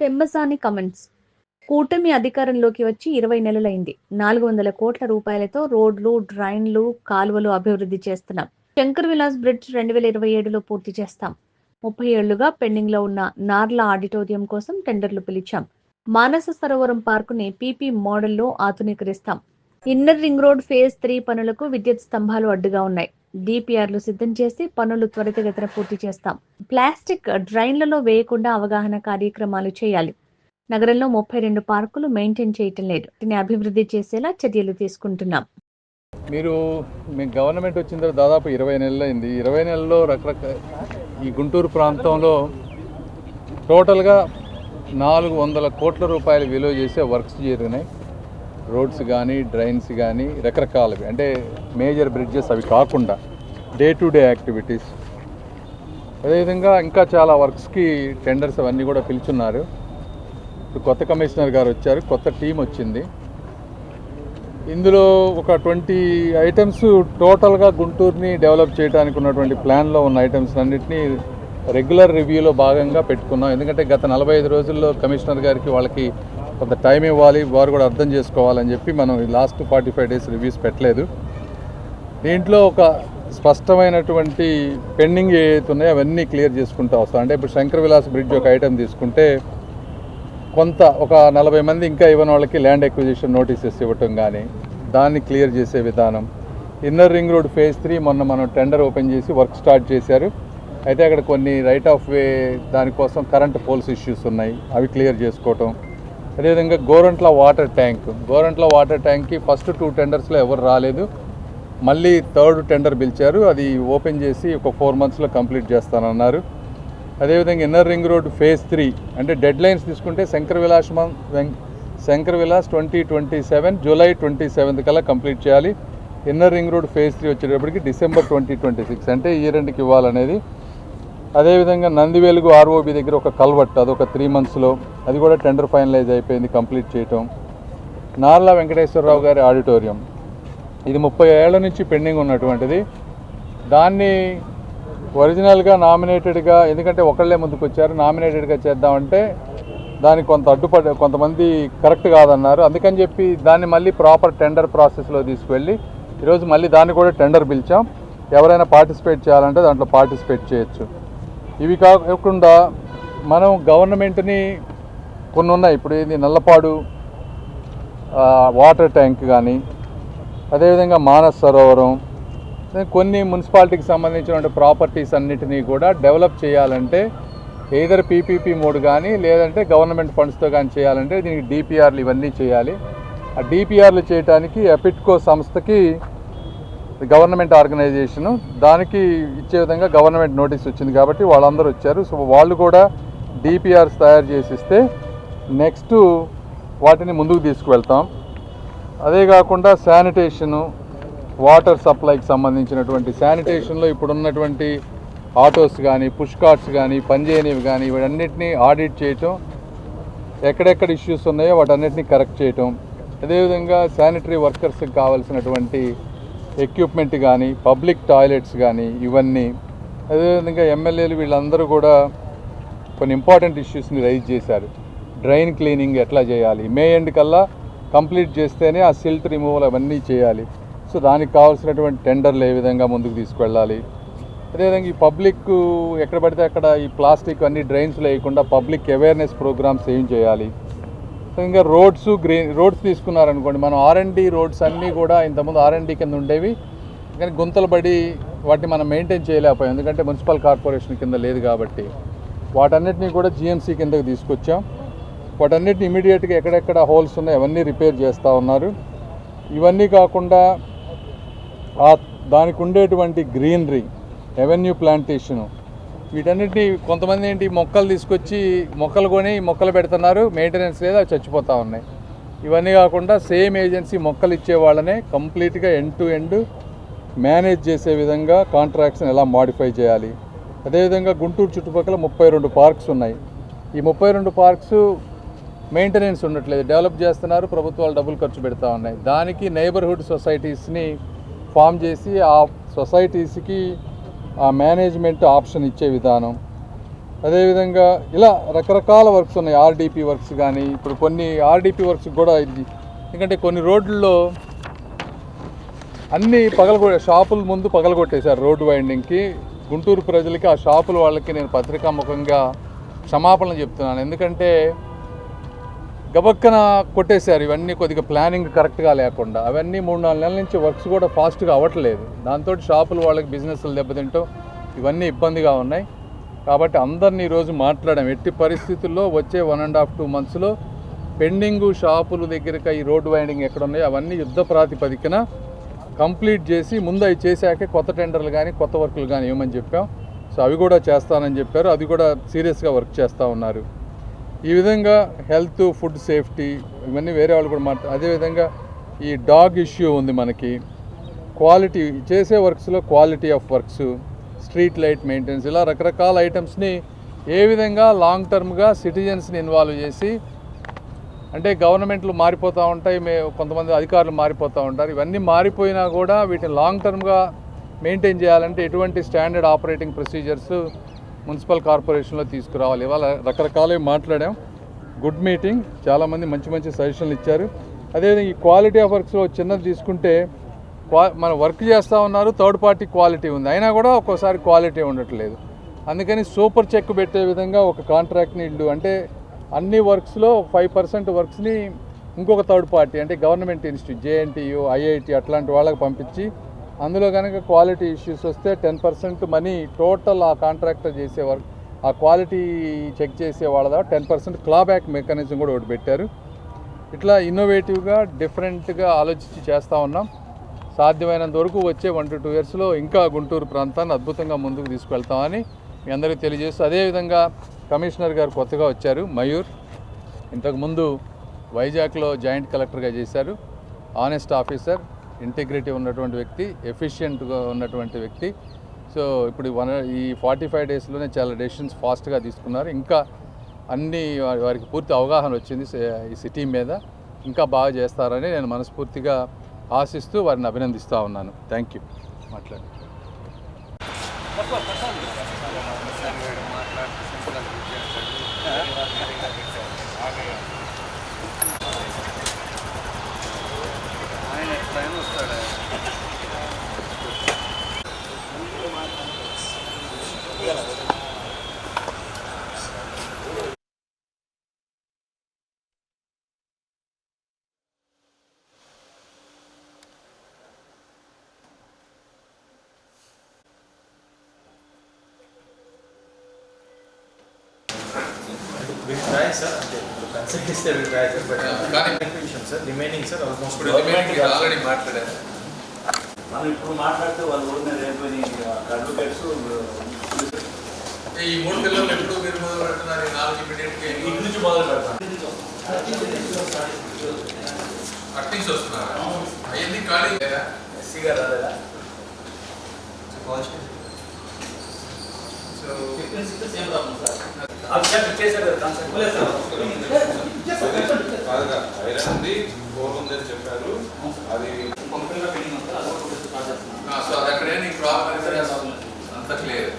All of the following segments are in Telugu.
పెమ్మసాని కమెంట్స్. కూటమి అధికారంలోకి వచ్చి 20 నెలలైంది. 400 కోట్ల రూపాయలతో రోడ్లు, డ్రైన్లు, కాలువలు అభివృద్ధి చేస్తున్నాం. శంకర్ విలాస్ బ్రిడ్జ్ 2027లో పూర్తి చేస్తాం. 30 ఏళ్లుగా పెండింగ్లో ఉన్న నార్ల ఆడిటోరియం కోసం టెండర్లు పిలిచాం. మానస సరోవరం పార్కుని పీపీ మోడల్లో ఆధునీకరిస్తాం. ఇన్నర్ రింగ్ రోడ్ ఫేజ్ 3 పనులకు విద్యుత్ స్తంభాలు అడ్డుగా ఉన్నాయి. డిపిఆర్లు సిద్ధం చేసి పనులు త్వరితగతిన పూర్తి చేస్తాం. ప్లాస్టిక్ డ్రైన్లలో వేయకుండా అవగాహన కార్యక్రమాలు చేయాలి. నగరంలో 32 పార్కులు మెయింటైన్ చేయటం లేదు. వాటిని అభివృద్ధి చేసేలా చర్యలు తీసుకుంటున్నాం. మీ గవర్నమెంట్ వచ్చిన తర్వాత దాదాపు 20 నెలలైంది. 20 నెలల్లో రకరకాల ఈ గుంటూరు ప్రాంతంలో టోటల్గా 400 కోట్ల రూపాయలు విలువ చేసే వర్క్స్ జరిగినాయి. రోడ్స్ కానీ, డ్రైన్స్ కానీ, రకరకాలవి, అంటే మేజర్ బ్రిడ్జెస్ అవి కాకుండా డే టు డే యాక్టివిటీస్. అదేవిధంగా ఇంకా చాలా వర్క్స్కి టెండర్స్ అవన్నీ కూడా పిలుచున్నారు. ఇప్పుడు కొత్త కమిషనర్ గారు వచ్చారు, కొత్త టీం వచ్చింది. ఇందులో ఒక 20 ఐటమ్స్ టోటల్గా గుంటూరుని డెవలప్ చేయడానికి ఉన్నటువంటి ప్లాన్లో ఉన్న ఐటమ్స్ అన్నింటినీ రెగ్యులర్ రివ్యూలో భాగంగా పెట్టుకున్నాం. ఎందుకంటే గత 45 రోజుల్లో కమిషనర్ గారికి వాళ్ళకి కొంత టైం ఇవ్వాలి, వారు కూడా అర్థం చేసుకోవాలని చెప్పి మనం లాస్ట్ 45 డేస్ రివ్యూస్ పెట్టలేదు. దీంట్లో ఒక స్పష్టమైనటువంటి పెండింగ్ ఏవైతే ఉన్నాయో అవన్నీ క్లియర్ చేసుకుంటూ వస్తాం. అంటే ఇప్పుడు శంకర్ విలాస్ బ్రిడ్జ్ ఒక ఐటమ్ తీసుకుంటే కొంత ఒక 40 మంది ఇంకా ఇవ్వని వాళ్ళకి ల్యాండ్ ఎక్విజిషన్ నోటీసెస్ ఇవ్వటం కానీ, దాన్ని క్లియర్ చేసే విధానం. ఇన్నర్ రింగ్ రోడ్ ఫేజ్ 3 మొన్న మనం టెండర్ ఓపెన్ చేసి వర్క్ స్టార్ట్ చేశారు. అయితే అక్కడ కొన్ని రైట్ ఆఫ్ వే దానికోసం కరెంట్ పోల్స్ ఇష్యూస్ ఉన్నాయి, అవి క్లియర్ చేసుకోవటం. అదేవిధంగా గోరంట్ల వాటర్ ట్యాంక్కి ఫస్ట్ 2 టెండర్స్లో ఎవరు రాలేదు, మళ్ళీ 3rd టెండర్ పిలిచారు. అది ఓపెన్ చేసి ఒక 4 monthsలో కంప్లీట్ చేస్తానన్నారు. అదేవిధంగా ఇన్నర్ రింగ్ రోడ్ ఫేజ్ 3 అంటే డెడ్ లైన్స్ తీసుకుంటే శంకర్ విలాస్ 2027 జూలై 27 కల్లా కంప్లీట్ చేయాలి. ఇన్నర్ రింగ్ రోడ్ ఫేజ్ 3 వచ్చేటప్పటికి డిసెంబర్ 2026, అంటే ఈ రెండుకి ఇవ్వాలనేది. అదేవిధంగా నందివేలుగు ఆర్ఓబి దగ్గర ఒక కల్వర్ట్, అదొక 3 monthsలో, అది కూడా టెండర్ ఫైనలైజ్ అయిపోయింది, కంప్లీట్ చేయటం. నార్ల వెంకటేశ్వరరావు గారి ఆడిటోరియం, ఇది 30 ఏళ్ల నుంచి పెండింగ్ ఉన్నటువంటిది. దాన్ని ఒరిజినల్గా నామినేటెడ్గా, ఎందుకంటే ఒకళ్ళే ముందుకు వచ్చారు, నామినేటెడ్గా చేద్దామంటే దానికి కొంతమంది కరెక్ట్ కాదన్నారు. అందుకని చెప్పి దాన్ని మళ్ళీ ప్రాపర్ టెండర్ ప్రాసెస్లో తీసుకువెళ్ళి ఈరోజు మళ్ళీ దాన్ని కూడా టెండర్ పిలిచాం. ఎవరైనా పార్టిసిపేట్ చేయాలంటే దాంట్లో పార్టిసిపేట్ చేయొచ్చు. ఇవి కాకుండా మనం గవర్నమెంట్ని కొన్ని ఉన్నాయి. ఇప్పుడు ఇది నల్లపాడు వాటర్ ట్యాంక్ కానీ, అదేవిధంగా మానస్ సరోవరం, కొన్ని మున్సిపాలిటీకి సంబంధించిన ప్రాపర్టీస్ అన్నిటినీ కూడా డెవలప్ చేయాలంటే ఎయిదర్ పీపీపీ మోడ్ కానీ, లేదంటే గవర్నమెంట్ ఫండ్స్తో కానీ చేయాలంటే దీనికి డిపిఆర్లు ఇవన్నీ చేయాలి. ఆ డిపిఆర్లు చేయడానికి ఎపిట్కో సంస్థకి గవర్నమెంట్ ఆర్గనైజేషను దానికి ఇచ్చే విధంగా గవర్నమెంట్ నోటీస్ వచ్చింది కాబట్టి వాళ్ళందరూ వచ్చారు. సో వాళ్ళు కూడా డిపిఆర్స్ తయారు చేసి ఇస్తే నెక్స్ట్ వాటిని ముందుకు తీసుకువెళ్తాం. అదే కాకుండా శానిటేషను, వాటర్ సప్లైకి సంబంధించినటువంటి శానిటేషన్లో ఇప్పుడున్నటువంటి ఆటోస్ కానీ, పుష్ కార్ట్స్ కానీ, పనిచేయనివి కానీ, వీటన్నిటినీ ఆడిట్ చేయటం, ఎక్కడెక్కడ ఇష్యూస్ ఉన్నాయో వాటన్నిటినీ కరెక్ట్ చేయటం. అదేవిధంగా శానిటరీ వర్కర్స్కి కావాల్సినటువంటి ఎక్విప్మెంట్ కానీ, పబ్లిక్ టాయిలెట్స్ కానీ, ఇవన్నీ. అదేవిధంగా ఎమ్మెల్యేలు వీళ్ళందరూ కూడా కొన్ని ఇంపార్టెంట్ ఇష్యూస్ని రైజ్ చేశారు. డ్రైన్ క్లీనింగ్ ఎట్లా చేయాలి, మే ఎండ్ కల్లా కంప్లీట్ చేస్తేనే ఆ సిల్ట్ రిమూవల్ అవన్నీ చేయాలి. సో దానికి కావాల్సినటువంటి టెండర్లు ఏ విధంగా ముందుకు తీసుకువెళ్ళాలి. అదేవిధంగా ఈ పబ్లిక్ ఎక్కడ పడితే అక్కడ ఈ ప్లాస్టిక్ అన్ని డ్రైన్స్లో వేయకుండా పబ్లిక్ అవేర్నెస్ ప్రోగ్రామ్స్ ఏం చేయాలి. ఇంకా రోడ్స్ తీసుకున్నారనుకోండి, మనం R&D రోడ్స్ అన్నీ కూడా ఇంతకుముందు R&D కింద ఉండేవి, కానీ గుంతలు పడి వాటిని మనం మెయింటైన్ చేయలేకపోయాం, ఎందుకంటే మున్సిపల్ కార్పొరేషన్ కింద లేదు కాబట్టి. వాటన్నిటినీ కూడా GMC కిందకి తీసుకొచ్చాం. వాటన్నిటిని ఇమీడియట్గా ఎక్కడెక్కడ హోల్స్ ఉన్నాయో అవన్నీ రిపేర్ చేస్తూ ఉన్నారు. ఇవన్నీ కాకుండా దానికి ఉండేటువంటి గ్రీనరీ, ఎవెన్యూ ప్లాంటేషను, వీటన్నిటిని కొంతమంది ఏంటి మొక్కలు తీసుకొచ్చి మొక్కలు కొని మొక్కలు పెడుతున్నారు, మెయింటెనెన్స్ లేదు, అవి చచ్చిపోతూ ఉన్నాయి. ఇవన్నీ కాకుండా సేమ్ ఏజెన్సీ మొక్కలు ఇచ్చే వాళ్ళనే కంప్లీట్గా ఎండ్ టు ఎండ్ మేనేజ్ చేసే విధంగా కాంట్రాక్ట్స్ని ఎలా మాడిఫై చేయాలి. అదేవిధంగా గుంటూరు చుట్టుపక్కల 32 పార్క్స్ ఉన్నాయి. ఈ 32 పార్క్స్ మెయింటెనెన్స్ ఉండట్లేదు, డెవలప్ చేస్తున్నారు, ప్రభుత్వాలు డబ్బులు ఖర్చు పెడతా ఉన్నాయి. దానికి నైబర్హుడ్ సొసైటీస్ని ఫామ్ చేసి ఆ సొసైటీస్కి ఆ మేనేజ్మెంట్ ఆప్షన్ ఇచ్చే విధానం. అదేవిధంగా ఇలా రకరకాల వర్క్స్ ఉన్నాయి. ఆర్డీపీ వర్క్స్ కానీ ఇప్పుడు కొన్ని ఆర్డీపీ వర్క్స్ కూడా ఇది, ఎందుకంటే కొన్ని రోడ్లలో అన్నీ షాపుల ముందు పగలగొట్టేశారు రోడ్డు వైండింగ్కి. గుంటూరు ప్రజలకి ఆ షాపుల వాళ్ళకి నేను పత్రికాముఖంగా క్షమాపణలు చెప్తున్నాను. ఎందుకంటే గబక్కన కొట్టేశారు. ఇవన్నీ కొద్దిగా ప్లానింగ్ కరెక్ట్గా లేకుండా అవన్నీ 3-4 నెలల నుంచి వర్క్స్ కూడా ఫాస్ట్గా అవ్వట్లేదు. దాంతో షాపుల వాళ్ళకి బిజినెస్లు దెబ్బతింటాం, ఇవన్నీ ఇబ్బందిగా ఉన్నాయి. కాబట్టి అందరినీ ఈరోజు మాట్లాడాం. ఎట్టి పరిస్థితుల్లో వచ్చే 1.5-2 మంత్స్లో పెండింగు షాపుల దగ్గరగా ఈ రోడ్డు వైండింగ్ ఎక్కడ ఉన్నాయో అవన్నీ యుద్ధ ప్రాతిపదికన కంప్లీట్ చేసి ముందు అవి చేశాకే కొత్త టెండర్లు కానీ కొత్త వర్కులు కానీ ఇవ్వమని చెప్పాం. సో అవి కూడా చేస్తానని చెప్పారు. అది కూడా సీరియస్గా వర్క్ చేస్తూ ఉన్నారు. ఈ విధంగా హెల్త్, ఫుడ్ సేఫ్టీ ఇవన్నీ వేరే వాళ్ళు కూడా అదేవిధంగా ఈ డాగ్ ఇష్యూ ఉంది మనకి. క్వాలిటీ చేసే వర్క్స్లో quality of works, street light maintenance, ఇలా రకరకాల ఐటమ్స్ని ఏ విధంగా లాంగ్ టర్మ్గా సిటిజన్స్ని ఇన్వాల్వ్ చేసి, అంటే గవర్నమెంట్లు మారిపోతూ ఉంటాయి, కొంతమంది అధికారులు మారిపోతూ ఉంటారు. ఇవన్నీ మారిపోయినా కూడా వీటిని లాంగ్ టర్మ్గా మెయింటైన్ చేయాలంటే ఎటువంటి స్టాండర్డ్ ఆపరేటింగ్ ప్రొసీజర్స్ మున్సిపల్ కార్పొరేషన్లో తీసుకురావాలి. ఇవాళ రకరకాలవి మాట్లాడాం. గుడ్ మీటింగ్, చాలామంది మంచి మంచి సజెషన్లు ఇచ్చారు. అదేవిధంగా ఈ క్వాలిటీ ఆఫ్ వర్క్స్లో చిన్నది తీసుకుంటే మనం వర్క్ చేస్తూ ఉన్నారు, థర్డ్ పార్టీ క్వాలిటీ ఉంది, అయినా కూడా ఒక్కోసారి క్వాలిటీ ఉండట్లేదు. అందుకని సూపర్ చెక్ పెట్టే విధంగా ఒక కాంట్రాక్ట్ని ఇల్లు, అంటే అన్ని వర్క్స్లో 5% వర్క్స్ని ఇంకొక థర్డ్ పార్టీ, అంటే గవర్నమెంట్ ఇన్స్టిట్యూట్, జేఎన్టీయు, ఐఐటి అట్లాంటి వాళ్ళకి పంపించి అందులో కనుక క్వాలిటీ ఇష్యూస్ వస్తే 10% మనీ టోటల్ ఆ కాంట్రాక్టర్ చేసే వర్క్, ఆ క్వాలిటీ చెక్ చేసే వాళ్ళ 10% క్లాబ్యాక్ మెకానిజం కూడా ఒకటి పెట్టారు. ఇట్లా ఇన్నోవేటివ్గా డిఫరెంట్గా ఆలోచించి చేస్తూ ఉన్నాం. సాధ్యమైనంత వరకు వచ్చే 1 to 2 yearsలో ఇంకా గుంటూరు ప్రాంతాన్ని అద్భుతంగా ముందుకు తీసుకువెళ్తామని మీ అందరికీ తెలియజేస్తూ, అదేవిధంగా కమిషనర్ గారు కొత్తగా వచ్చారు, మయూర్. ఇంతకుముందు వైజాగ్లో జాయింట్ కలెక్టర్గా చేశారు. ఆనెస్ట్ ఆఫీసర్, ఇంటిగ్రిటీ ఉన్నటువంటి వ్యక్తి, ఎఫిషియెంట్గా ఉన్నటువంటి వ్యక్తి. సో ఇప్పుడు ఈ 45 daysలోనే చాలా డెసిషన్స్ ఫాస్ట్గా తీసుకున్నారు. ఇంకా అన్ని వారికి పూర్తి అవగాహన వచ్చింది ఈ సిటీ మీద. ఇంకా బాగా చేస్తారని నేను మనస్ఫూర్తిగా ఆశిస్తూ వారిని అభినందిస్తూ ఉన్నాను. Thank you. మాట్లాడండి. We'll try, sir. Consent is there, we'll try, sir. But sir, remaining, sir, almost. already మాట్లాడారు. మనం ఇప్పుడు మాట్లాడితే వాళ్ళు ఊరిన రేపుని అడ్వకేట్స్ ఈ 3 పిల్లలు ఎప్పుడు మీరు మొదలు పెడుతున్నారు? 4 ఇమీడియట్గా ఇంటి నుంచి మొదలు పెడతాం. అట్నుంచి వస్తున్నారు. అవన్నీ ఖాళీ లేదా? ఎస్సీ గారు రాలేదా? Same problem sir. అబ్జెక్ట్ ఇచ్చేసారు కదా కాన్సెప్ట్. చెప్పారు అది కంపెనీలో పెండింగ్ ఉంది, అది కూడా ప్రాసెస్. సో అది అక్కడే నీకు ప్రాబ్లం అంత క్లియర్.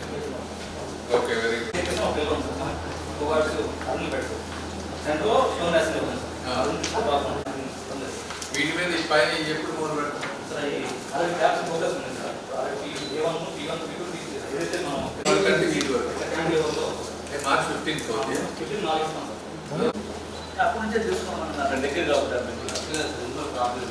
Okay, very good. వీటి మీద ఈ పైన ఎప్పుడు మొదలు పెడతాం? మార్చ్ 15th అప్పటి నుంచే చూసుకోమన్నారు దగ్గర కాబట్టి ప్రాబ్లం